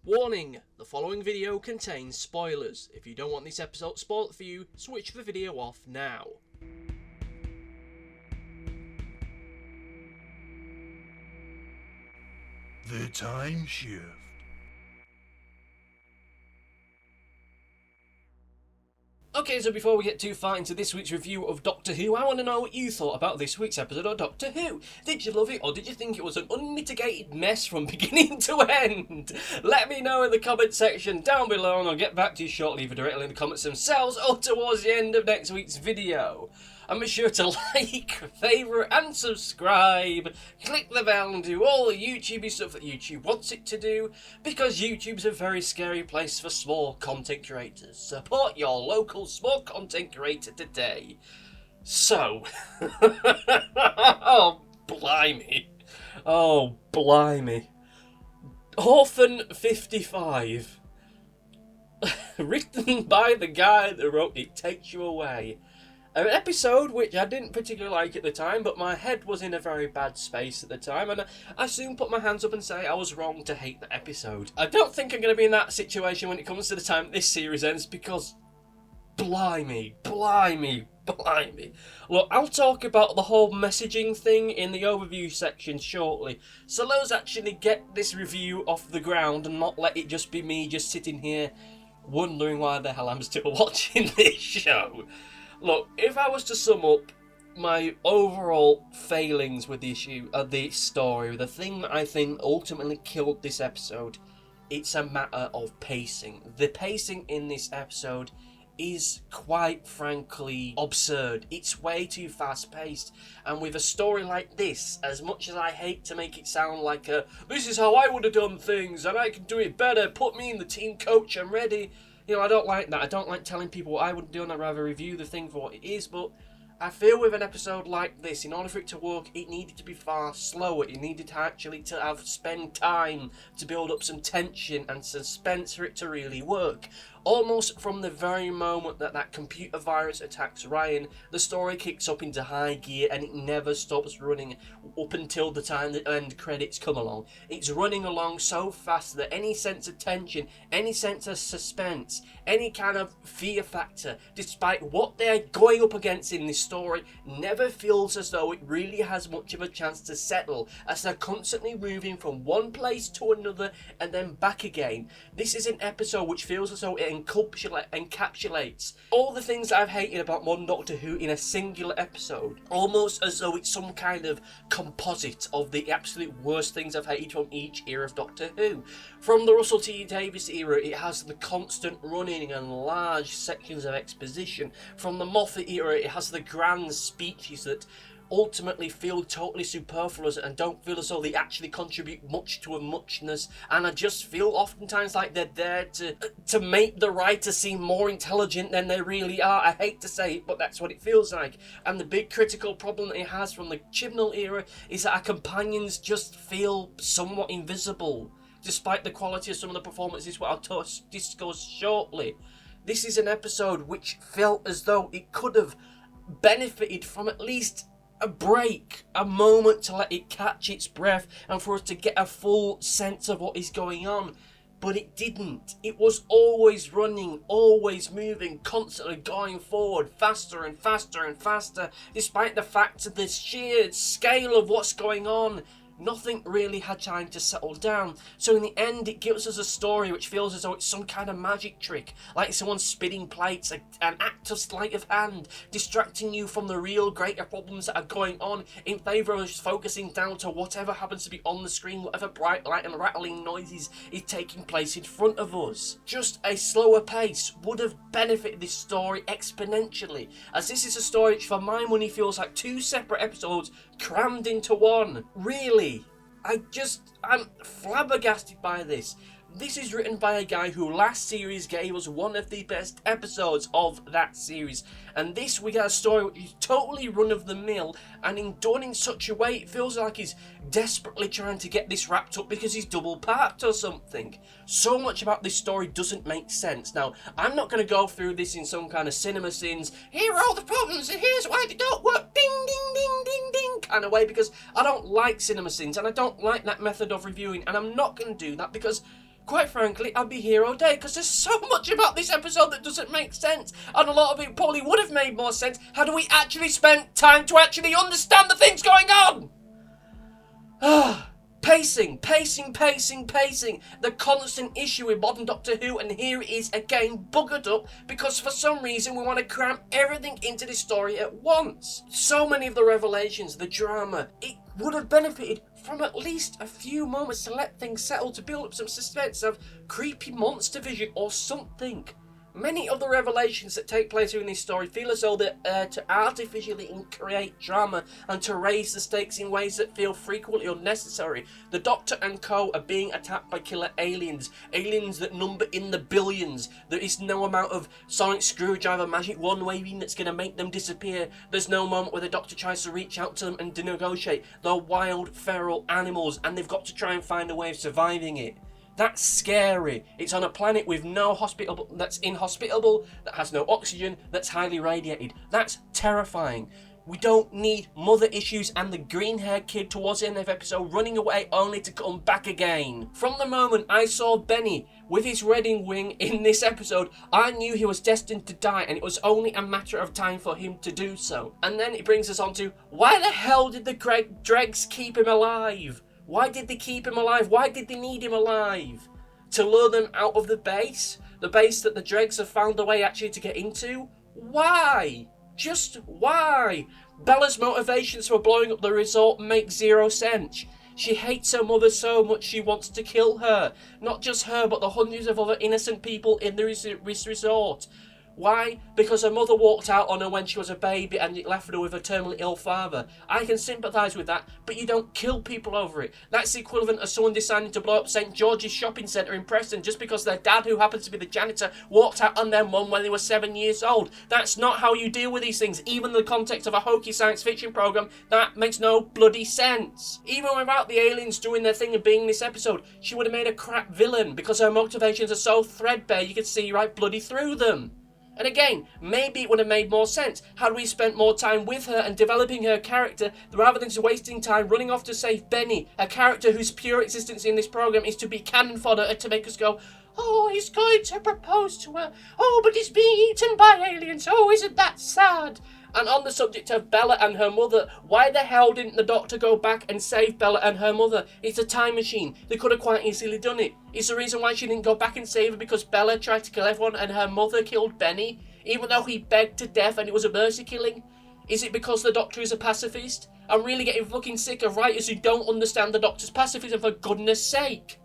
Warning, the following video contains spoilers. If you don't want this episode spoiled for you, switch the video off now. The Timeshift. Okay, so before we get too far into this week's review of Doctor Who, I want to know what you thought about this week's episode of Doctor Who. Did you love it, or did you think it was an unmitigated mess from beginning to end? Let me know in the comment section down below, and I'll get back to you shortly, either directly in the comments themselves or towards the end of next week's video. And be sure to like, favourite and subscribe, click the bell and do all the YouTubey stuff that YouTube wants it to do, because YouTube's a very scary place for small content creators. Support your local small content creator today. So, oh blimey, Orphan 55, written by the guy that wrote It Takes You Away. An episode which I didn't particularly like at the time, but my head was in a very bad space at the time, and I soon put my hands up and say I was wrong to hate the episode. I don't think I'm going to be in that situation when it comes to the time this series ends, because blimey. Look, I'll talk about the whole messaging thing in the overview section shortly, so let's actually get this review off the ground and not let it just be me just sitting here wondering why the hell I'm still watching this show. Look, if I was to sum up my overall failings with the story, the thing that I think ultimately killed this episode, it's a matter of pacing. The pacing in this episode is quite frankly absurd. It's way too fast paced, and with a story like this, as much as I hate to make it sound like this is how I would have done things and I can do it better, put me in the team coach, I'm ready. You know, I don't like that. I don't like telling people what I would do, and I'd rather review the thing for what it is, but I feel with an episode like this, in order for it to work, it needed to be far slower. It needed to actually spend time to build up some tension and suspense for it to really work. Almost from the very moment that computer virus attacks Ryan, the story kicks up into high gear and it never stops running up until the time the end credits come along. It's running along so fast that any sense of tension, any sense of suspense, any kind of fear factor, despite what they're going up against in this story, never feels as though it really has much of a chance to settle, as they're constantly moving from one place to another and then back again. This is an episode which feels as though it encapsulates all the things I've hated about modern Doctor Who in a singular episode, almost as though it's some kind of composite of the absolute worst things I've hated from each era of Doctor Who. From the Russell T Davies era, it has the constant running and large sections of exposition. From the Moffat era, it has the grand speeches that ultimately feel totally superfluous and don't feel as though they actually contribute much to a muchness, and I just feel oftentimes like they're there to make the writer seem more intelligent than they really are. I hate to say it, but that's what it feels like. And the big critical problem that it has from the Chibnall era is that our companions just feel somewhat invisible, despite the quality of some of the performances, what I'll discuss shortly. This is an episode which felt as though it could have benefited from at least a break, a moment to let it catch its breath and for us to get a full sense of what is going on. But it didn't. It was always running, always moving, constantly going forward, faster and faster and faster, despite the fact of the sheer scale of what's going on. Nothing really had time to settle down. So in the end, it gives us a story which feels as though it's some kind of magic trick, like someone spinning plates, an act of sleight of hand, distracting you from the real greater problems that are going on in favour of just focusing down to whatever happens to be on the screen, whatever bright light and rattling noises is taking place in front of us. Just a slower pace would have benefited this story exponentially, as this is a story which for my money feels like two separate episodes crammed into one. Really, I'm flabbergasted by this. This is written by a guy who last series gave us one of the best episodes of that series, and this we get a story which is totally run-of-the-mill, and done in such a way it feels like he's desperately trying to get this wrapped up because he's double-parked or something. So much about this story doesn't make sense. Now, I'm not going to go through this in some kind of cinema sins, here are all the problems and here's why they don't work, ding ding ding ding ding kind of way, because I don't like cinema sins and I don't like that method of reviewing, and I'm not going to do that because quite frankly, I'd be here all day, because there's so much about this episode that doesn't make sense, and a lot of it probably would have made more sense had we actually spent time to actually understand the things going on. Pacing. The constant issue with modern Doctor Who, and here it is again buggered up because for some reason we want to cram everything into this story at once. So many of the revelations, the drama, it would have benefited from at least a few moments to let things settle, to build up some suspense of creepy monster vision or something. Many of the revelations that take place in this story feel as though they're to artificially create drama and to raise the stakes in ways that feel frequently unnecessary. The Doctor and co are being attacked by killer aliens that number in the billions. There is no amount of sonic screwdriver magic one waving that's going to make them disappear. There's no moment where the Doctor tries to reach out to them and negotiate. They're wild, feral animals, and they've got to try and find a way of surviving it. That's scary. It's on a planet with no hospitable, that's inhospitable, that has no oxygen, that's highly radiated. That's terrifying. We don't need mother issues and the green-haired kid towards the end of the episode running away only to come back again. From the moment I saw Benny with his wedding ring in this episode, I knew he was destined to die, and it was only a matter of time for him to do so. And then it brings us on to, why the hell did the dregs keep him alive? Why did they keep him alive? Why did they need him alive? To lure them out of the base? The base that the dregs have found a way actually to get into? Why? Just why? Bella's motivations for blowing up the resort make zero sense. She hates her mother so much she wants to kill her. Not just her, but the hundreds of other innocent people in this resort. Why? Because her mother walked out on her when she was a baby and it left her with a terminally ill father. I can sympathise with that, but you don't kill people over it. That's the equivalent of someone deciding to blow up St George's shopping centre in Preston just because their dad, who happens to be the janitor, walked out on their mum when they were 7 years old. That's not how you deal with these things. Even in the context of a hokey science fiction programme, that makes no bloody sense. Even without the aliens doing their thing and being in this episode, she would have made a crap villain because her motivations are so threadbare you could see right bloody through them. And again, maybe it would have made more sense had we spent more time with her and developing her character rather than just wasting time running off to save Benny, a character whose pure existence in this programme is to be cannon fodder and to make us go, oh, he's going to propose to her. Oh, but he's being eaten by aliens. Oh, isn't that sad? And on the subject of Bella and her mother, why the hell didn't the Doctor go back and save Bella and her mother? It's a time machine. They could have quite easily done it. Is the reason why she didn't go back and save her because Bella tried to kill everyone and her mother killed Benny, even though he begged to death and it was a mercy killing? Is it because the Doctor is a pacifist? I'm really getting fucking sick of writers who don't understand the Doctor's pacifism, for goodness sake.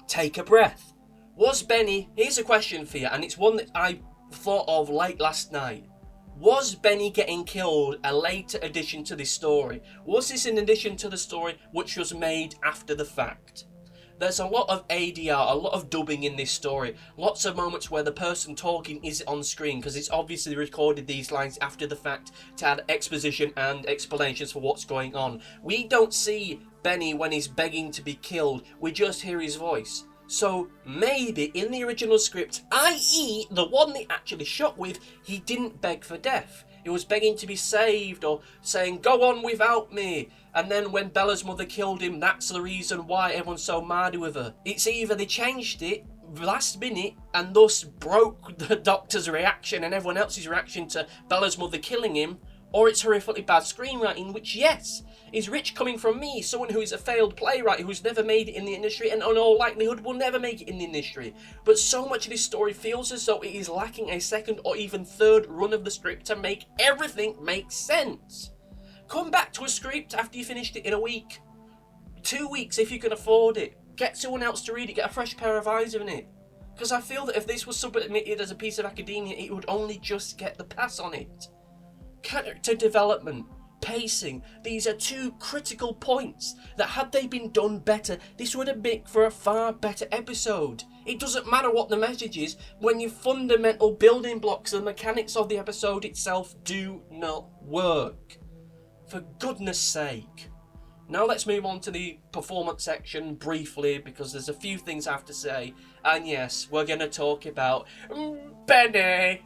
Take a breath. Was Benny... Here's a question for you, and it's one that I thought of late last night. Was Benny getting killed a later addition to this story? Was this an addition to the story which was made after the fact? There's a lot of ADR, a lot of dubbing in this story. Lots of moments where the person talking is on screen because it's obviously recorded these lines after the fact to add exposition and explanations for what's going on. We don't see Benny when he's begging to be killed, we just hear his voice. So maybe in the original script, i.e. the one they actually shot with, he didn't beg for death. He was begging to be saved or saying, go on without me. And then when Bella's mother killed him, that's the reason why everyone's so mad with her. It's either they changed it last minute and thus broke the Doctor's reaction and everyone else's reaction to Bella's mother killing him, or it's horrifically bad screenwriting, which, yes, is rich coming from me, someone who is a failed playwright who's never made it in the industry and in all likelihood will never make it in the industry. But so much of this story feels as though it is lacking a second or even third run of the script to make everything make sense. Come back to a script after you finished it in a week. 2 weeks if you can afford it. Get someone else to read it, get a fresh pair of eyes on it. Because I feel that if this was submitted as a piece of academia, it would only just get the pass on it. Character development, pacing, these are two critical points that had they been done better, this would have made for a far better episode. It doesn't matter what the message is when your fundamental building blocks and mechanics of the episode itself do not work. For goodness sake. Now let's move on to the performance section briefly because there's a few things I have to say. And yes, we're going to talk about Benny.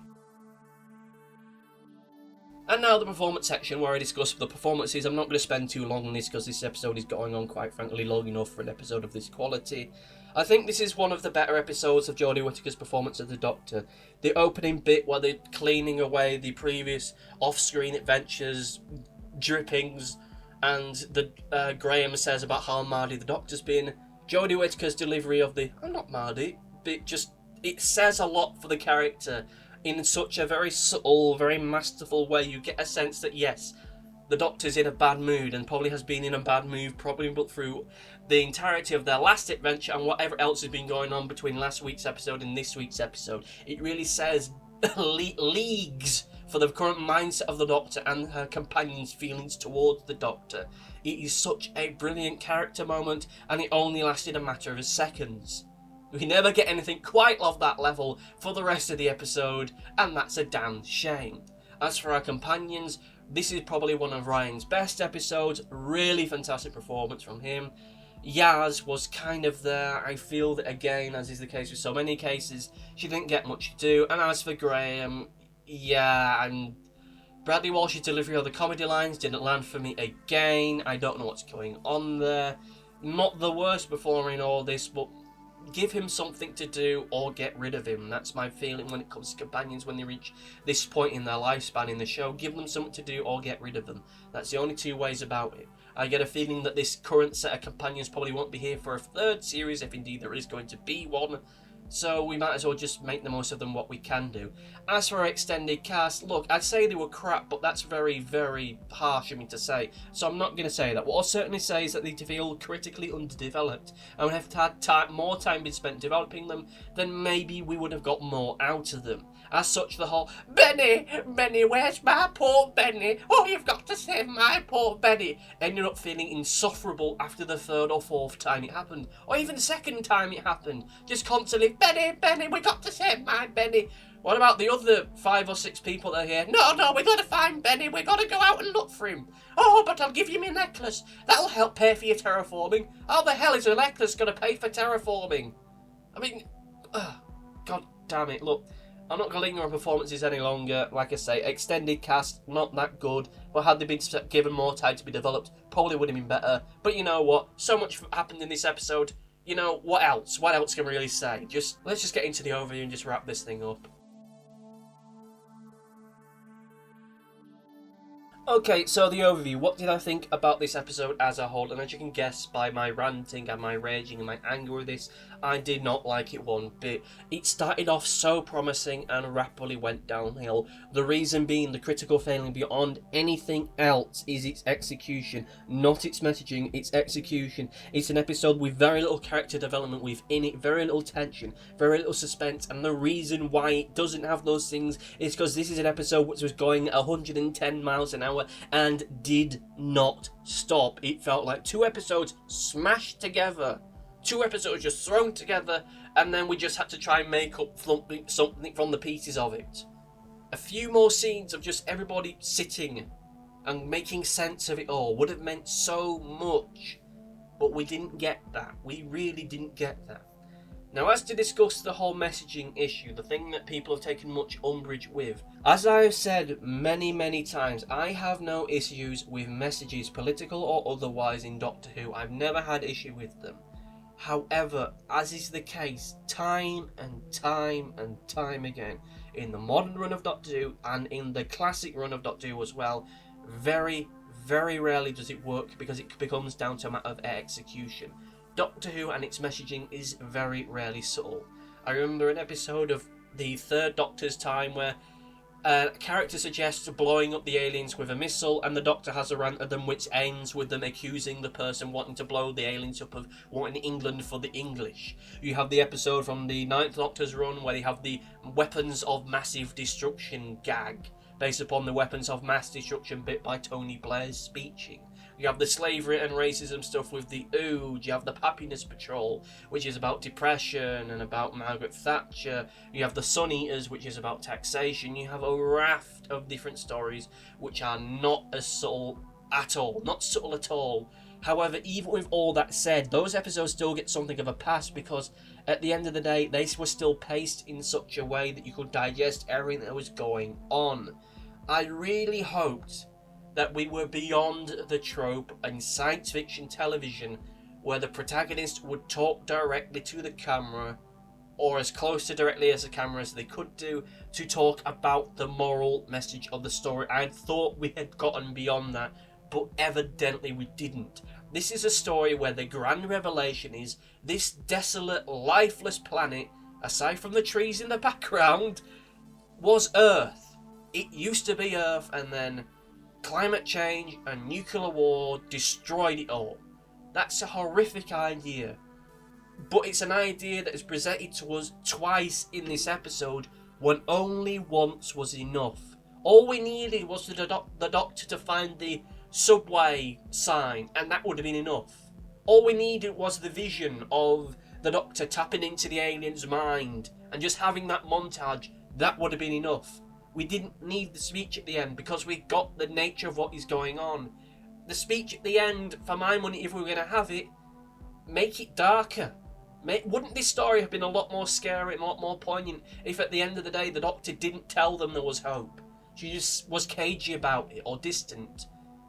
And now the performance section, where I discuss the performances. I'm not going to spend too long on this because this episode is going on, quite frankly, long enough for an episode of this quality. I think this is one of the better episodes of Jodie Whittaker's performance as the Doctor. The opening bit where they're cleaning away the previous off-screen adventures, drippings, and the Graham says about how Mardy the Doctor's been. Jodie Whittaker's delivery of the "I'm not Mardy," it says a lot for the character. In such a very subtle, very masterful way, you get a sense that yes, the Doctor's in a bad mood and probably has been in a bad mood probably through the entirety of their last adventure and whatever else has been going on between last week's episode and this week's episode. It really says leagues for the current mindset of the Doctor and her companion's feelings towards the Doctor. It is such a brilliant character moment, and it only lasted a matter of seconds. We never get anything quite of that level for the rest of the episode, and that's a damn shame. As for our companions, this is probably one of Ryan's best episodes. Really fantastic performance from him. Yaz was kind of there. I feel that, again, as is the case with so many cases, she didn't get much to do. And as for Graham, and Bradley Walsh's delivery of the comedy lines didn't land for me again. I don't know what's going on there. Not the worst performer in all this, but give him something to do or get rid of him. That's my feeling when it comes to companions when they reach this point in their lifespan in the show. Give them something to do or get rid of them. That's the only two ways about it. I get a feeling that this current set of companions probably won't be here for a third series, if indeed there is going to be one. So we might as well just make the most of them what we can do. As for our extended cast, look, I'd say they were crap, but that's very, very harsh of me to say. So I'm not going to say that. What I'll certainly say is that they feel critically underdeveloped. And if had more time been spent developing them, then maybe we would have got more out of them. As such, the whole, Benny, where's my poor Benny? Oh, you've got to save my poor Benny, ended up feeling insufferable after the third or fourth time it happened. Or even the second time it happened. Just constantly, Benny, we got to save my Benny. What about the other 5 or 6 people that are here? No, we got to find Benny. We got to go out and look for him. Oh, but I'll give you my necklace. That'll help pay for your terraforming. How the hell is a necklace going to pay for terraforming? I mean, God damn it. Look, I'm not going to linger on performances any longer. Like I say, extended cast, not that good. But had they been given more time to be developed, probably would have been better. But you know what? So much happened in this episode. You know, what else? What else can we really say? Let's just get into the overview and just wrap this thing up. Okay, so the overview. What did I think about this episode as a whole? And as you can guess by my ranting and my raging and my anger with this, I did not like it one bit. It started off so promising and rapidly went downhill. The reason being the critical failing beyond anything else is its execution. Not its messaging, its execution. It's an episode with very little character development within it, very little tension, very little suspense, and the reason why it doesn't have those things is because this is an episode which was going 110 miles an hour and did not stop. It felt like 2 episodes smashed together. 2 episodes just thrown together, and then we just had to try and make up something from the pieces of it. A few more scenes of just everybody sitting and making sense of it all would have meant so much, but we didn't get that. We really didn't get that. Now, as to discuss the whole messaging issue, the thing that people have taken much umbrage with, as I have said many times, I have no issues with messages, political or otherwise, in Doctor Who. I've never had issue with them. However, as is the case time and time again, in the modern run of Doctor Who and in the classic run of Doctor Who as well, very rarely does it work because it becomes down to a matter of execution. Doctor Who and its messaging is very rarely subtle. I remember an episode of the Third Doctor's time where a character suggests blowing up the aliens with a missile, and the Doctor has a rant at them which ends with them accusing the person wanting to blow the aliens up of wanting England for the English. You have the episode from the Ninth Doctor's run where they have the weapons of massive destruction gag, based upon the weapons of mass destruction bit by Tony Blair's speeching. You have the slavery and racism stuff with the Ood. You have the Happiness Patrol, which is about depression and about Margaret Thatcher. You have the Sun Eaters, which is about taxation. You have a raft of different stories which are not as subtle at all. Not subtle at all. However, even with all that said, those episodes still get something of a pass because at the end of the day, they were still paced in such a way that you could digest everything that was going on. I really hoped that we were beyond the trope in science fiction television where the protagonist would talk directly to the camera, or as close to directly as the camera as they could do, to talk about the moral message of the story. I thought we had gotten beyond that, but evidently we didn't. This is a story where the grand revelation is this desolate, lifeless planet, aside from the trees in the background, was Earth. It used to be Earth, and then climate change and nuclear war destroyed it all. That's a horrific idea. But it's an idea that is presented to us twice in this episode when only once was enough. All we needed was the doctor to find the subway sign, and that would have been enough. All we needed was the vision of the doctor tapping into the alien's mind and just having that montage. That would have been enough. We didn't need the speech at the end because we got the nature of what is going on. The speech at the end, for my money, if we were going to have it, make it darker. Wouldn't this story have been a lot more scary and a lot more poignant if at the end of the day the doctor didn't tell them there was hope? She just was cagey about it or distant.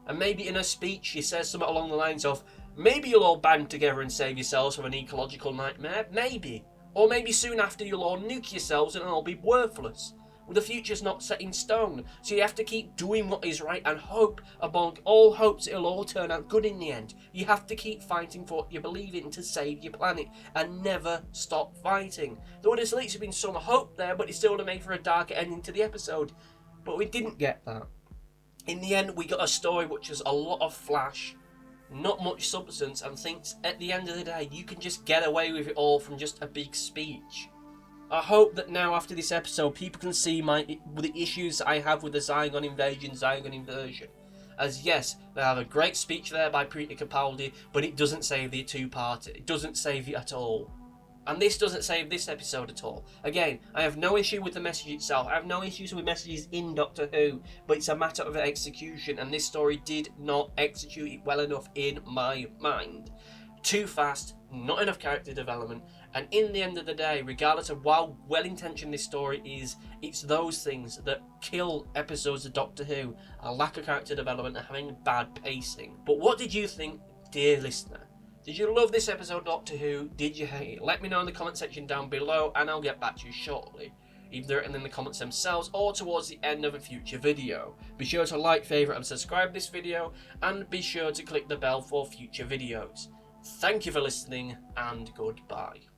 And maybe in her speech she says something along the lines of, maybe you'll all band together and save yourselves from an ecological nightmare, maybe. Or maybe soon after you'll all nuke yourselves and it'll all be worthless. Well, the future's not set in stone, so you have to keep doing what is right and hope among all hopes it'll all turn out good in the end. You have to keep fighting for what you believe in to save your planet and never stop fighting. There would have at least been some hope there, but it still would have made for a darker ending to the episode. But we didn't get that. In the end, we got a story which was a lot of flash, not much substance, and thinks at the end of the day you can just get away with it all from just a big speech. I hope that now after this episode people can see the issues I have with the Zygon inversion. As yes, they have a great speech there by Preeti Capaldi, but it doesn't save the two-parter. It doesn't save it at all. And this doesn't save this episode at all. Again, I have no issue with the message itself. I have no issues with messages in Doctor Who, but it's a matter of execution, and this story did not execute it well enough in my mind. Too fast, not enough character development, and in the end of the day, regardless of how well-intentioned this story is, it's those things that kill episodes of Doctor Who, a lack of character development and having bad pacing. But what did you think, dear listener? Did you love this episode of Doctor Who? Did you hate it? Let me know in the comment section down below and I'll get back to you shortly, either in the comments themselves or towards the end of a future video. Be sure to like, favourite and subscribe this video, and be sure to click the bell for future videos. Thank you for listening and goodbye.